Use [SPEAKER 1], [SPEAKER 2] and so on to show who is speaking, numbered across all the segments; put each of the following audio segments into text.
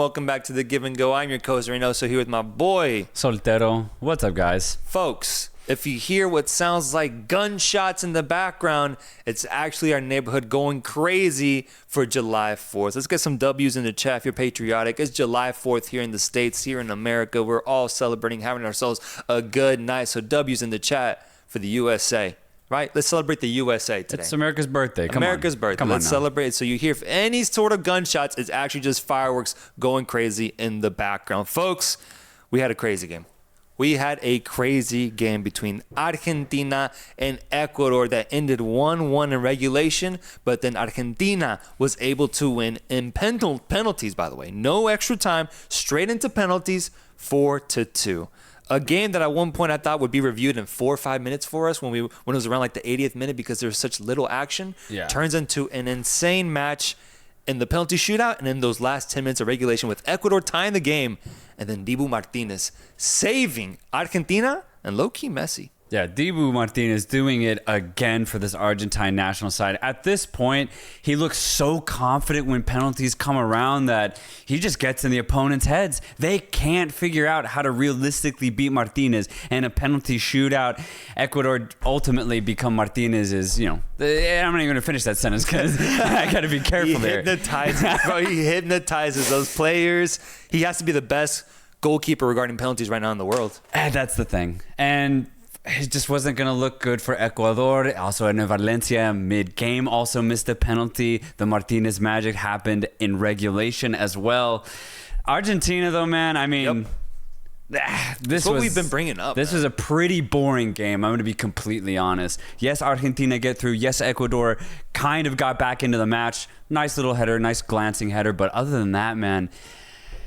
[SPEAKER 1] welcome back to The Give and Go. I'm your co-host Reynoso here with my boy
[SPEAKER 2] Soltero. What's up, guys?
[SPEAKER 1] Folks, if you hear what sounds like gunshots in the background, it's actually our neighborhood going crazy for July 4th. Let's get some W's in the chat if you're patriotic. It's July 4th here in the States, here in America. We're all celebrating, having ourselves a good night. So W's in the chat for the USA. Right? Let's celebrate the USA today.
[SPEAKER 2] It's America's birthday.
[SPEAKER 1] America's birthday. Let's celebrate. So you hear any sort of gunshots, it's actually just fireworks going crazy in the background. Folks, we had a crazy game. We had a crazy game between Argentina and Ecuador that ended 1-1 in regulation, but then Argentina was able to win in penalties, by the way. No extra time, straight into penalties, 4-2. A game that at one point I thought would be reviewed in 4 or 5 minutes for us when it was around like the 80th minute because there was such little action, turns into an insane match in the penalty shootout and in those last 10 minutes of regulation with Ecuador tying the game and then Dibu Martinez saving Argentina and low-key Messi.
[SPEAKER 2] Yeah, Dibu Martinez doing it again for this Argentine national side. At this point, he looks so confident when penalties come around that he just gets in the opponent's heads. They can't figure out how to realistically beat Martinez in a penalty shootout. Ecuador ultimately become Martinez's, I'm not even going to finish that sentence because I got to be careful there.
[SPEAKER 1] He hypnotizes those players. He has to be the best goalkeeper regarding penalties right now in the world.
[SPEAKER 2] And that's the thing. And it just wasn't going to look good for Ecuador. Also, in Valencia, mid-game, also missed a penalty. The Martinez magic happened in regulation as well. Argentina, though, man, I mean,
[SPEAKER 1] That's what we've been bringing up.
[SPEAKER 2] This was a pretty boring game. I'm going to be completely honest. Yes, Argentina get through. Yes, Ecuador kind of got back into the match. Nice little header, nice glancing header. But other than that, man,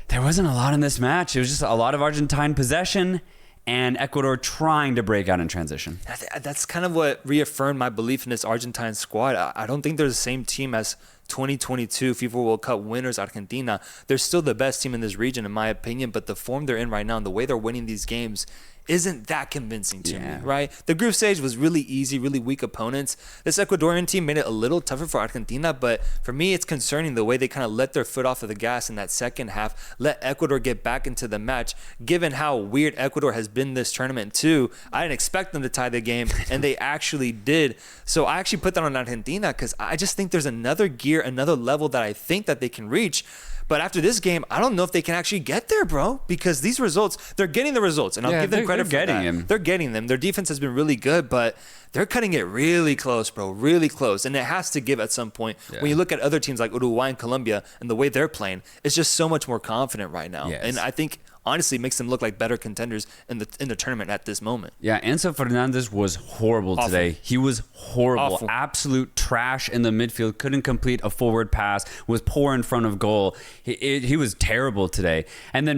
[SPEAKER 2] there wasn't a lot in this match. It was just a lot of Argentine possession and Ecuador trying to break out in transition.
[SPEAKER 1] That's kind of what reaffirmed my belief in this Argentine squad. I don't think they're the same team as 2022 FIFA World Cup winners Argentina. They're still the best team in this region, in my opinion, but the form they're in right now and the way they're winning these games isn't that convincing to me, right? The group stage was really easy, really weak opponents. This Ecuadorian team made it a little tougher for Argentina, but for me, it's concerning the way they kind of let their foot off of the gas in that second half, let Ecuador get back into the match. Given how weird Ecuador has been this tournament too, I didn't expect them to tie the game, and they actually did. So I actually put that on Argentina because I just think there's another gear, another level that I think that they can reach. But after this game, I don't know if they can actually get there, bro, because these results, they're getting the results, and I'll give them credit for that. They're getting them. Their defense has been really good, but they're cutting it really close, bro, really close. And it has to give at some point. When you look at other teams like Uruguay and Colombia and the way they're playing, it's just so much more confident right now. And I think, honestly, it makes them look like better contenders in the tournament at this moment.
[SPEAKER 2] Yeah, Enzo Fernandez was horrible today. He was horrible. Awful. Absolute trash in the midfield. Couldn't complete a forward pass. Was poor in front of goal. He was terrible today. And then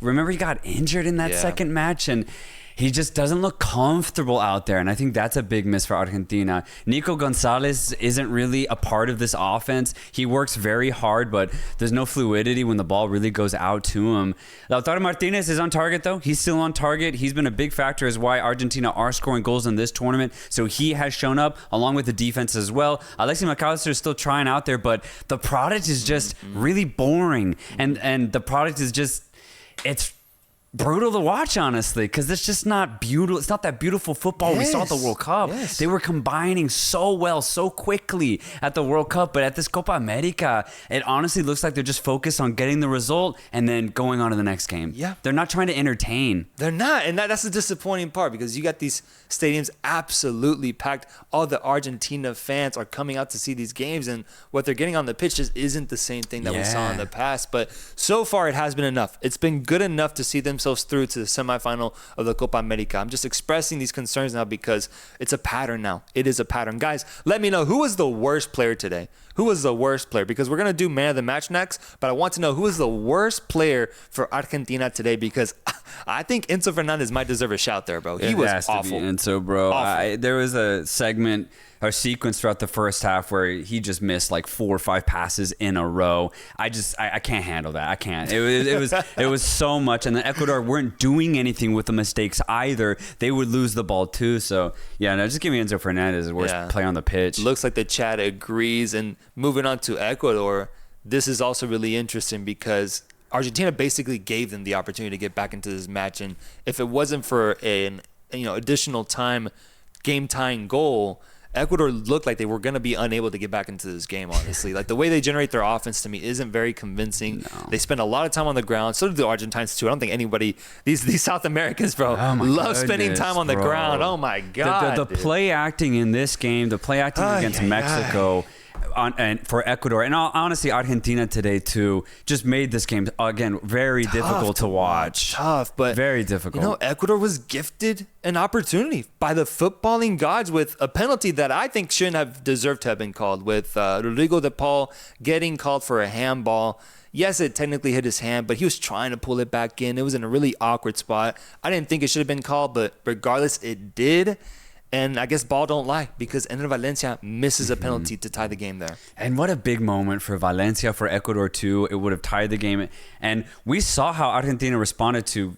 [SPEAKER 2] remember he got injured in that second match, and he just doesn't look comfortable out there, and I think that's a big miss for Argentina. Nico Gonzalez isn't really a part of this offense. He works very hard, but there's no fluidity when the ball really goes out to him. Lautaro Martinez is on target, though. He's still on target. He's been a big factor as why Argentina are scoring goals in this tournament, so he has shown up, along with the defense as well. Alexis McAllister is still trying out there, but the product is just really boring, and the product is just, it's brutal to watch, honestly, because it's just not beautiful. It's not that beautiful football we saw at the World Cup. They were combining so well, so quickly at the World Cup, but at this Copa America, it honestly looks like they're just focused on getting the result and then going on to the next game. They're not trying to entertain.
[SPEAKER 1] They're not, and that's the disappointing part, because you got these stadiums absolutely packed. All the Argentina fans are coming out to see these games, and what they're getting on the pitch just isn't the same thing that we saw in the past. But so far, it has been enough. It's been good enough to see them through to the semifinal of the Copa America. I'm just expressing these concerns now because it's a pattern now. It is a pattern. Guys, let me know who was the worst player today. Who was the worst player? Because we're going to do man of the match next, but I want to know who is the worst player for Argentina today, because I think Enzo Fernandez might deserve a shout there, bro. He was awful.
[SPEAKER 2] Enzo, bro. There was a segment or sequence throughout the first half where he just missed like 4 or 5 passes in a row. I can't handle that. I can't. It was so much, and then Ecuador weren't doing anything with the mistakes either. They would lose the ball too. So just give me Enzo Fernandez, the worst player on the pitch.
[SPEAKER 1] Looks like the chat agrees. And moving on to Ecuador, this is also really interesting because Argentina basically gave them the opportunity to get back into this match, and if it wasn't for an additional time game-tying goal, Ecuador looked like they were going to be unable to get back into this game, honestly. Like, the way they generate their offense, to me, isn't very convincing. No. They spend a lot of time on the ground. So do the Argentines, too. I don't think anybody, these South Americans, bro, love spending time on the ground. Oh, my God.
[SPEAKER 2] The play acting in this game, the play acting against Mexico, and for Ecuador, and honestly, Argentina today, too, just made this game, again, very difficult to watch.
[SPEAKER 1] Tough, but
[SPEAKER 2] very difficult.
[SPEAKER 1] Ecuador was gifted an opportunity by the footballing gods with a penalty that I think shouldn't have deserved to have been called, with Rodrigo de Paul getting called for a handball. Yes, it technically hit his hand, but he was trying to pull it back in. It was in a really awkward spot. I didn't think it should have been called, but regardless, it did. And I guess ball don't lie, because Enner Valencia misses a penalty to tie the game there.
[SPEAKER 2] And what a big moment for Valencia, for Ecuador too. It would have tied the game. And we saw how Argentina responded to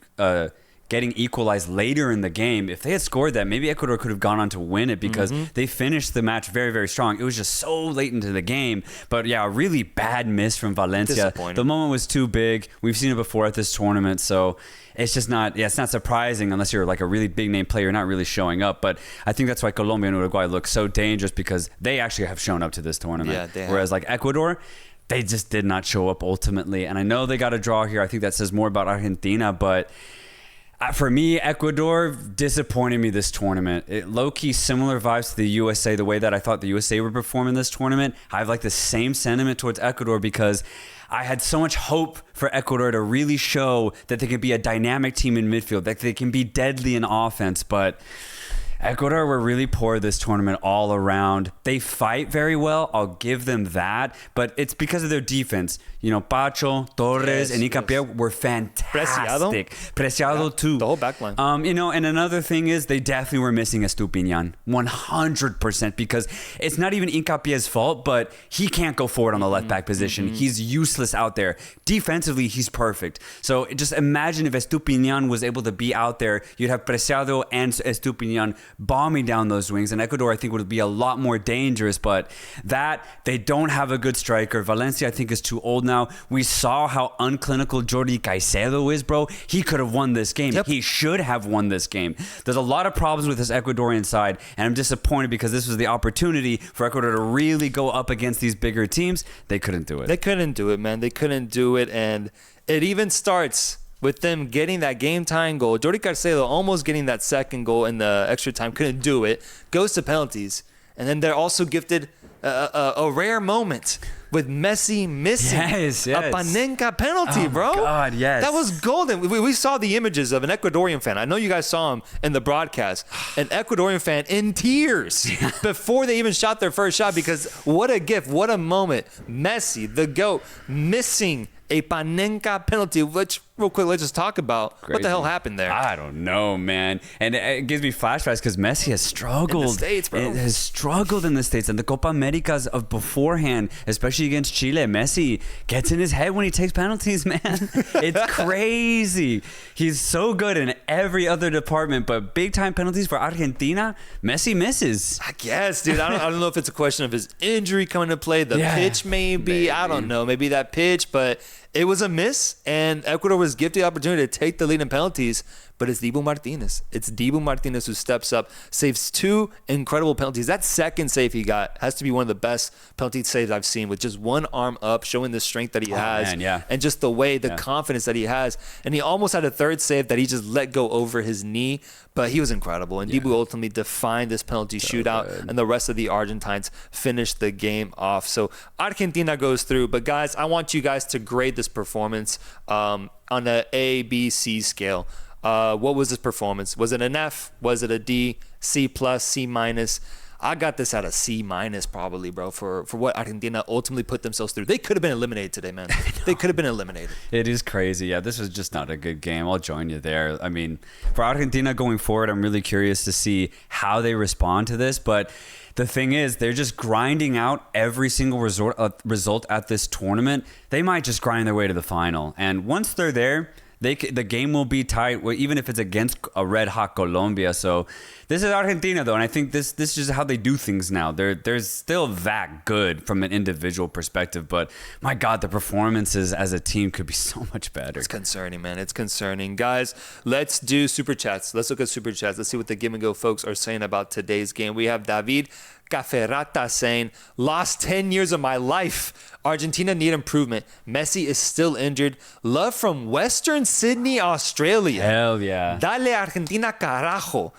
[SPEAKER 2] getting equalized later in the game. If they had scored that, maybe Ecuador could have gone on to win it, because they finished the match very, very strong. It was just so late into the game. But yeah, a really bad miss from Valencia. The moment was too big. We've seen it before at this tournament, so it's just not, it's not surprising unless you're like a really big name player not really showing up. But I think that's why Colombia and Uruguay look so dangerous, because they actually have shown up to this tournament. Yeah, whereas like Ecuador, they just did not show up ultimately. And I know they got a draw here. I think that says more about Argentina, but for me, Ecuador disappointed me this tournament. Low-key similar vibes to the USA, the way that I thought the USA would perform in this tournament. I have like the same sentiment towards Ecuador, because I had so much hope for Ecuador to really show that they can be a dynamic team in midfield, that they can be deadly in offense, but Ecuador were really poor this tournament all around. They fight very well, I'll give them that, but it's because of their defense. Pacho, Torres, and Hincapié were fantastic. Preciado too.
[SPEAKER 1] The whole backline.
[SPEAKER 2] And another thing is they definitely were missing Estupiñán, 100%, because it's not even Hincapié's fault, but he can't go forward on the left back position. He's useless out there. Defensively, he's perfect. So just imagine if Estupiñán was able to be out there, you'd have Preciado and Estupiñán bombing down those wings, and Ecuador, I think, would be a lot more dangerous, but they don't have a good striker. Valencia, I think, is too old now. We saw how unclinical Jordi Caicedo is, bro. He could have won this game. He should have won this game. There's a lot of problems with this Ecuadorian side, and I'm disappointed because this was the opportunity for Ecuador to really go up against these bigger teams. They couldn't do it.
[SPEAKER 1] They couldn't do it, man. They couldn't do it, and it even starts with them getting that game-tying goal. Jordi Caicedo almost getting that second goal in the extra time. Couldn't do it. Goes to penalties. And then they're also gifted a rare moment with Messi missing a Panenka penalty, bro.
[SPEAKER 2] Oh, God, yes.
[SPEAKER 1] That was golden. We saw the images of an Ecuadorian fan. I know you guys saw him in the broadcast. An Ecuadorian fan in tears before they even shot their first shot, because what a gift, what a moment. Messi, the GOAT, missing a Panenka penalty, which, real quick, let's just talk about what the hell happened there.
[SPEAKER 2] I don't know, man. And it gives me flashbacks because Messi has struggled. In the
[SPEAKER 1] States, bro.
[SPEAKER 2] It has struggled in the States. And the Copa Americas of beforehand, especially against Chile, Messi gets in his head when he takes penalties, man. It's crazy. He's so good in every other department, but big-time penalties for Argentina, Messi misses.
[SPEAKER 1] I guess, dude. I don't know if it's a question of his injury coming to play, the pitch maybe. I don't know. Maybe that pitch, but it was a miss, and Ecuador was gifted the opportunity to take the lead in penalties, but it's Dibu Martinez. It's Dibu Martinez who steps up, saves two incredible penalties. That second save he got has to be one of the best penalty saves I've seen, with just one arm up, showing the strength that he has, and just the way, the confidence that he has. And he almost had a third save that he just let go over his knee, but he was incredible. And Dibu ultimately defined this penalty shootout, and the rest of the Argentines finished the game off. So Argentina goes through, but guys, I want you guys to grade this performance on the A, B, C scale. What was this performance? Was it an F? Was it a D? C plus? C minus? I got this at a C minus probably, bro, for what Argentina ultimately put themselves through. They could have been eliminated today, man. They could have been eliminated.
[SPEAKER 2] It is crazy. Yeah, this was just not a good game. I'll join you there. I mean, for Argentina going forward, I'm really curious to see how they respond to this. But the thing is, they're just grinding out every single result at this tournament. They might just grind their way to the final. And once they're there, The game will be tight, even if it's against a red-hot Colombia. So this is Argentina, though, and I think this is just how they do things now. They're still that good from an individual perspective, but my God, the performances as a team could be so much better.
[SPEAKER 1] It's concerning, man. It's concerning. Guys, let's do Super Chats. Let's look at Super Chats. Let's see what the Give and Go folks are saying about today's game. We have David Caferrata saying, lost 10 years of my life. Argentina need improvement. Messi is still injured. Love from Western Sydney, Australia.
[SPEAKER 2] Hell yeah.
[SPEAKER 1] Dale Argentina carajo.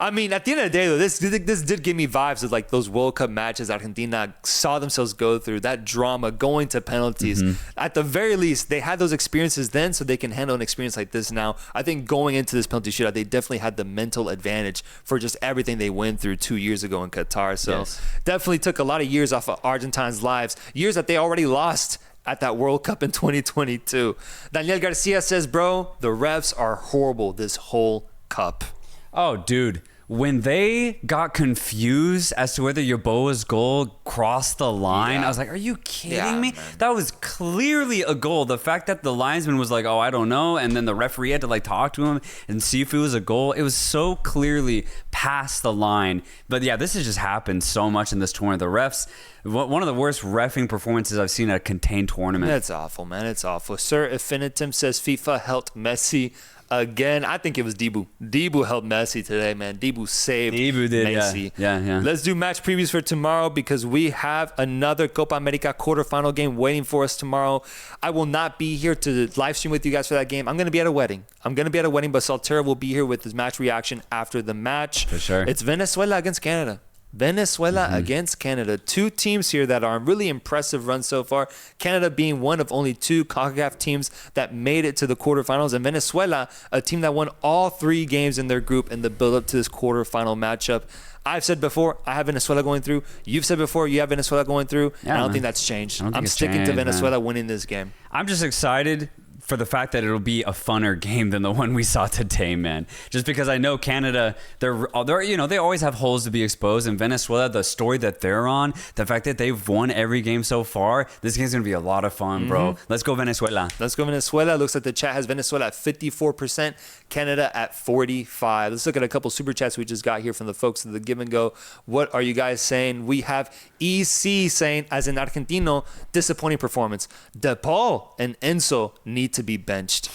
[SPEAKER 1] I mean, at the end of the day, though, this did give me vibes of like those World Cup matches Argentina saw themselves go through, that drama, going to penalties. At the very least, they had those experiences then, so they can handle an experience like this now. I think going into this penalty shootout, they definitely had the mental advantage for just everything they went through 2 years ago in Qatar. So definitely took a lot of years off of Argentines' lives, years that they already lost at that World Cup in 2022. Daniel Garcia says, bro, the refs are horrible this whole cup.
[SPEAKER 2] Oh, dude. When they got confused as to whether Yeboah's goal crossed the line, I was like, are you kidding me? Man. That was clearly a goal. The fact that the linesman was like, oh, I don't know, and then the referee had to like talk to him and see if it was a goal. It was so clearly past the line. But yeah, this has just happened so much in this tournament. The refs, one of the worst reffing performances I've seen at a contained tournament.
[SPEAKER 1] That's awful, man. It's awful. Sir Infinitum says FIFA helped Messi again. I think it was Dibu. Dibu helped Messi today, man. Dibu saved Messi.
[SPEAKER 2] Yeah.
[SPEAKER 1] Let's do match previews for tomorrow because we have another Copa America quarterfinal game waiting for us tomorrow. I will not be here to live stream with you guys for that game. I'm going to be at a wedding. But Soltero will be here with his match reaction after the match.
[SPEAKER 2] For sure.
[SPEAKER 1] It's Venezuela against Canada. Against Canada. Two teams here that are on really impressive runs so far. Canada being one of only two CONCACAF teams that made it to the quarterfinals. And Venezuela, a team that won all 3 games in their group in the build-up to this quarterfinal matchup. I've said before, I have Venezuela going through. You've said before, you have Venezuela going through. Yeah, I don't think that's changed. I'm sticking to Venezuela winning this game.
[SPEAKER 2] I'm just excited for the fact that it'll be a funner game than the one we saw today, man. Just because I know Canada, they're they always have holes to be exposed. And Venezuela, the story that they're on, the fact that they've won every game so far, this game's gonna be a lot of fun, bro. Let's go Venezuela.
[SPEAKER 1] Let's go Venezuela. Looks like the chat has Venezuela at 54%, Canada at 45%. Let's look at a couple super chats we just got here from the folks of the Give and Go. What are you guys saying? We have EC saying, as an Argentino, disappointing performance. De Paul and Enzo need to be benched.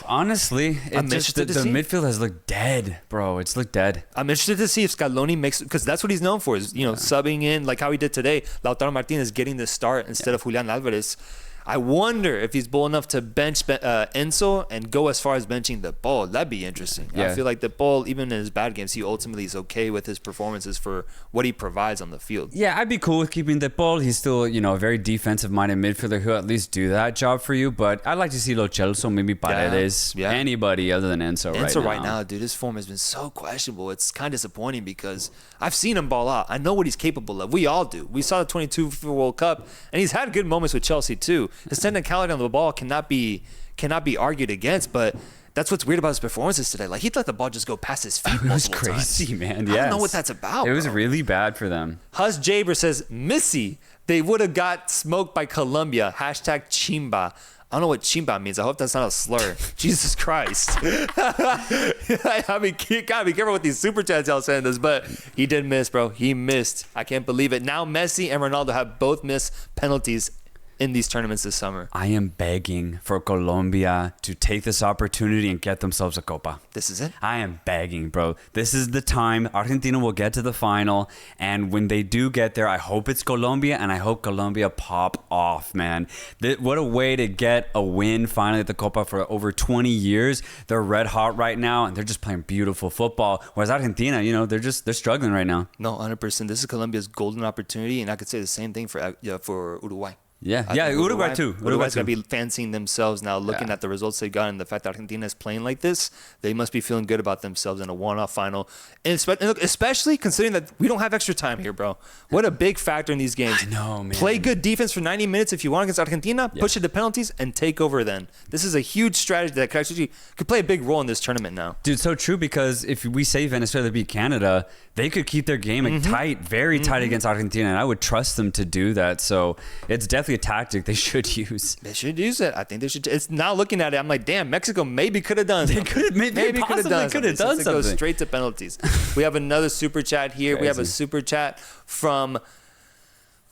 [SPEAKER 2] Honestly, the midfield has looked dead, bro. It's looked dead.
[SPEAKER 1] I'm interested to see if Scaloni makes, because that's what he's known for, is subbing in like how he did today. Lautaro Martinez getting the start instead of Julian Alvarez. I wonder if he's bold enough to bench Enzo and go as far as benching the ball. That'd be interesting. Yeah. I feel like the ball, even in his bad games, he ultimately is okay with his performances for what he provides on the field.
[SPEAKER 2] Yeah, I'd be cool with keeping the ball. He's still, a very defensive-minded midfielder who'll at least do that job for you. But I'd like to see Lo Celso, maybe Paredes, anybody other than Enzo
[SPEAKER 1] right now, dude, his form has been so questionable. It's kind of disappointing because I've seen him ball out. I know what he's capable of. We all do. We saw the 22 FIFA World Cup, and he's had good moments with Chelsea too. His technicality on the ball cannot be argued against, but that's what's weird about his performances today. Like, he let the ball just go past his feet. It was
[SPEAKER 2] crazy, man.
[SPEAKER 1] I don't know what that's about.
[SPEAKER 2] It was really bad for them.
[SPEAKER 1] Hus Jaber says, Missy, they would have got smoked by Colombia. Hashtag Chimba. I don't know what chimba means. I hope that's not a slur. Jesus Christ. I mean, you gotta be careful with these super chats y'all sending us, but he did miss, bro. He missed. I can't believe it. Now Messi and Ronaldo have both missed penalties in these tournaments this summer.
[SPEAKER 2] I am begging for Colombia to take this opportunity and get themselves a Copa.
[SPEAKER 1] This is it?
[SPEAKER 2] I am begging, bro. This is the time. Argentina will get to the final, and when they do get there, I hope it's Colombia, and I hope Colombia pop off, man. What a way to get a win finally at the Copa for over 20 years. They're red hot right now, and they're just playing beautiful football. Whereas Argentina, they're struggling right now.
[SPEAKER 1] No, 100%. This is Colombia's golden opportunity, and I could say the same thing for Uruguay.
[SPEAKER 2] Yeah, Uruguay too.
[SPEAKER 1] Uruguay's going to be fancying themselves now, looking at the results they got and the fact that Argentina is playing like this. They must be feeling good about themselves in a one-off final. And especially considering that we don't have extra time here, bro. What a big factor in these games.
[SPEAKER 2] I know, man.
[SPEAKER 1] Play good defense for 90 minutes if you want against Argentina, push it to penalties, and take over then. This is a huge strategy that could play a big role in this tournament now.
[SPEAKER 2] Dude, so true, because if we say Venezuela beat Canada, they could keep their game tight, very tight against Argentina, and I would trust them to do that. So it's definitely definitely a tactic they should use.
[SPEAKER 1] They should use it. I think they should. It's now looking at it, I'm like, damn, Mexico maybe could have done something.
[SPEAKER 2] Maybe could have done something.
[SPEAKER 1] Go straight to penalties. We have another super chat here. Crazy. We have a super chat from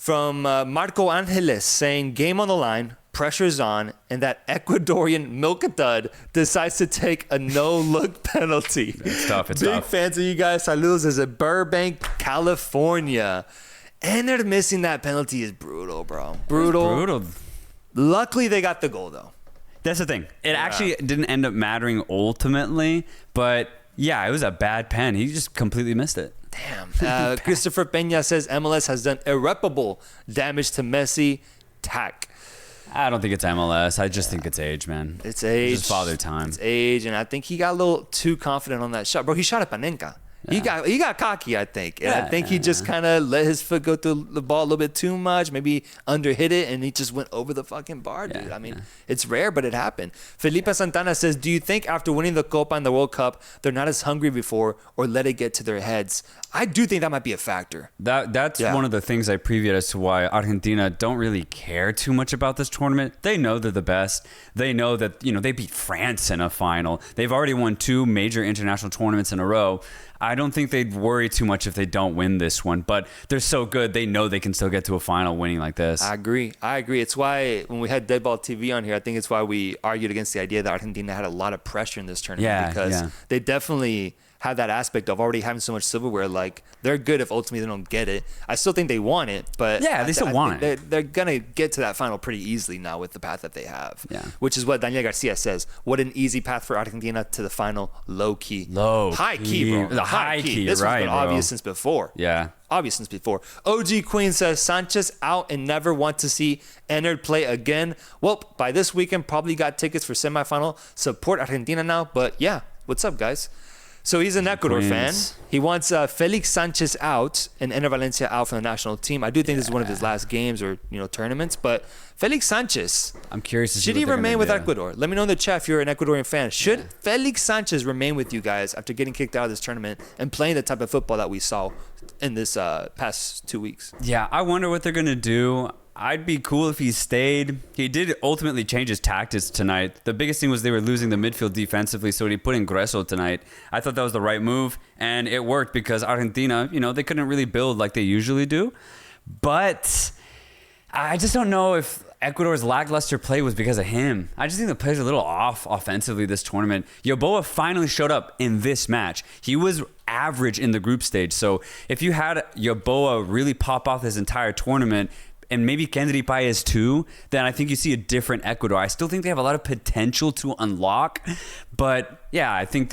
[SPEAKER 1] Marco Angeles saying, game on the line, pressure's on, and that Ecuadorian milk-a-dud decides to take a no-look penalty.
[SPEAKER 2] It's tough.
[SPEAKER 1] Big fans of you guys. Saludos is in Burbank, California. And they're missing that penalty is brutal, bro. Brutal. Luckily, they got the goal, though.
[SPEAKER 2] That's the thing. It actually didn't end up mattering ultimately, but yeah, it was a bad pen. He just completely missed it.
[SPEAKER 1] Damn. Christopher Peña says MLS has done irreparable damage to Messi. Tack.
[SPEAKER 2] I don't think it's MLS. I just think it's age, man.
[SPEAKER 1] It's age.
[SPEAKER 2] It's just father time.
[SPEAKER 1] It's age, and I think he got a little too confident on that shot. Bro, he shot at Panenka. Yeah. He got cocky, I think. And I think he just kind of let his foot go through the ball a little bit too much, maybe underhit it, and he just went over the fucking bar, dude. I mean, it's rare, but it happened. Felipe Santana says, do you think after winning the Copa and the World Cup, they're not as hungry before or let it get to their heads? I do think that might be a factor.
[SPEAKER 2] That's one of the things I previewed as to why Argentina don't really care too much about this tournament. They know they're the best. They know that, they beat France in a final. They've already won 2 major international tournaments in a row. I don't think they'd worry too much if they don't win this one, but they're so good. They know they can still get to a final winning like this.
[SPEAKER 1] I agree. It's why when we had Deadball TV on here, I think it's why we argued against the idea that Argentina had a lot of pressure in this tournament because they definitely have that aspect of already having so much silverware. Like, they're good if ultimately they don't get it. I still think they want it, but
[SPEAKER 2] they still want
[SPEAKER 1] it. They're going to get to that final pretty easily now with the path that they have, which is what Daniel Garcia says. What an easy path for Argentina to the final, low-key. High-key, bro.
[SPEAKER 2] The high-key,
[SPEAKER 1] This has been obvious since before.
[SPEAKER 2] Yeah.
[SPEAKER 1] Obvious since before. OG Queen says, Sanchez out and never want to see Ennard play again. Well, by this weekend, probably got tickets for semifinal. Support Argentina now, but yeah, what's up, guys? So he's an Ecuador fan. He wants Felix Sanchez out and Ener Valencia out from the national team. I do think this is one of his last games or tournaments. But Felix Sanchez,
[SPEAKER 2] I'm curious.
[SPEAKER 1] Should he remain with Ecuador? Let me know in the chat if you're an Ecuadorian fan. Should Felix Sanchez remain with you guys after getting kicked out of this tournament and playing the type of football that we saw in this past 2 weeks?
[SPEAKER 2] Yeah, I wonder what they're gonna do. I'd be cool if he stayed. He did ultimately change his tactics tonight. The biggest thing was they were losing the midfield defensively, so he put in Grueso tonight. I thought that was the right move, and it worked because Argentina, they couldn't really build like they usually do. But I just don't know if Ecuador's lackluster play was because of him. I just think the players are a little off offensively this tournament. Yeboah finally showed up in this match. He was average in the group stage, so if you had Yeboah really pop off this entire tournament, and maybe Kendry Paez too, then I think you see a different Ecuador. I still think they have a lot of potential to unlock, but yeah, I think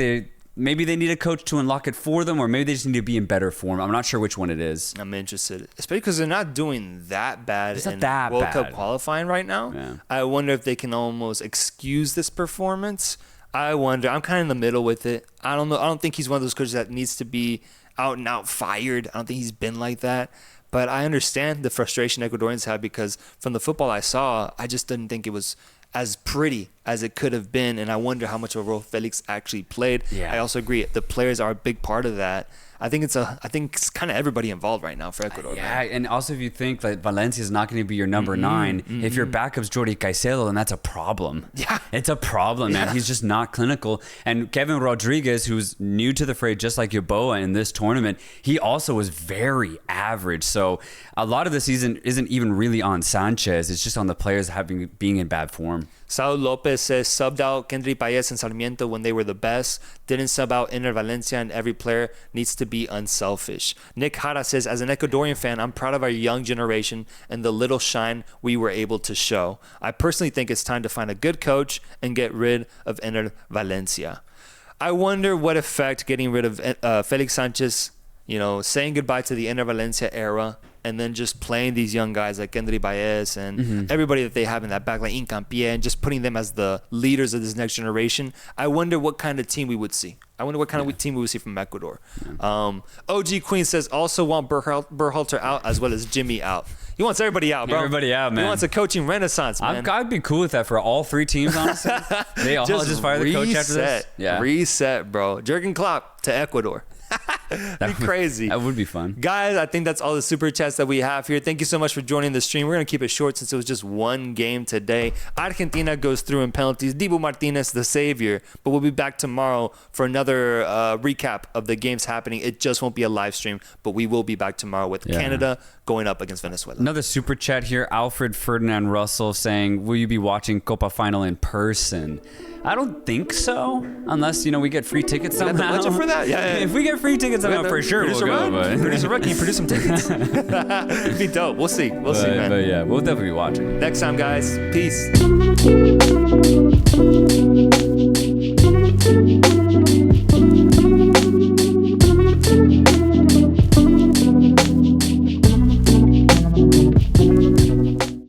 [SPEAKER 2] maybe they need a coach to unlock it for them, or maybe they just need to be in better form. I'm not sure which one it is.
[SPEAKER 1] I'm interested, especially because they're not doing that bad in World Cup qualifying right now. Yeah. I wonder if they can almost excuse this performance. I wonder. I'm kind of in the middle with it. I don't know. I don't think he's one of those coaches that needs to be out and out fired. I don't think he's been like that. But I understand the frustration Ecuadorians have because from the football I saw, I just didn't think it was as pretty as it could have been. And I wonder how much of a role Felix actually played. Yeah. I also agree. The players are a big part of that. I think it's kind of everybody involved right now for Ecuador.
[SPEAKER 2] Man. And also if you think that Valencia is not going to be your number 9, if your backup's Jordi Caicedo, then that's a problem. Yeah, it's a problem, man. He's just not clinical. And Kevin Rodriguez, who's new to the fray, just like Yeboah in this tournament, he also was very average. So a lot of the season isn't even really on Sanchez. It's just on the players being in bad form.
[SPEAKER 1] Saul Lopez says, subbed out Kendry Paez and Sarmiento when they were the best. Didn't sub out Ener Valencia, and every player needs to be unselfish. Nick Jara says, as an Ecuadorian fan, I'm proud of our young generation and the little shine we were able to show. I personally think it's time to find a good coach and get rid of Ener Valencia. I wonder what effect getting rid of Felix Sanchez, saying goodbye to the Ener Valencia era, and then just playing these young guys like Kendry Paez and everybody that they have in that back, like Incampie, and just putting them as the leaders of this next generation. I wonder what kind of team we would see. I wonder what kind of team we would see from Ecuador. OG Queen says, also want Berhalter out as well as Jimmy out. He wants everybody out, bro.
[SPEAKER 2] Everybody out, man.
[SPEAKER 1] He wants a coaching renaissance, man.
[SPEAKER 2] I'd be cool with that for all 3 teams, honestly. They all just fire the coach after this.
[SPEAKER 1] Reset, bro. Jurgen Klopp to Ecuador. That'd be crazy.
[SPEAKER 2] That would be fun.
[SPEAKER 1] Guys, I think that's all the super chats that we have here. Thank you so much for joining the stream. We're going to keep it short since it was just one game today. Argentina goes through in penalties. Dibu Martinez, the savior. But we'll be back tomorrow for another recap of the games happening. It just won't be a live stream, but we will be back tomorrow with Canada going up against Venezuela.
[SPEAKER 2] Another super chat here. Alfred Ferdinand Russell saying, will you be watching Copa final in person? I don't think so, unless, we get free tickets somehow.
[SPEAKER 1] We got the budget for that? Yeah.
[SPEAKER 2] If we get free tickets somehow, for sure we'll go.
[SPEAKER 1] Producer Ruck, can you produce some tickets? It'd be dope. We'll see. We'll see, man.
[SPEAKER 2] But yeah, we'll definitely be watching.
[SPEAKER 1] Next time, guys. Peace.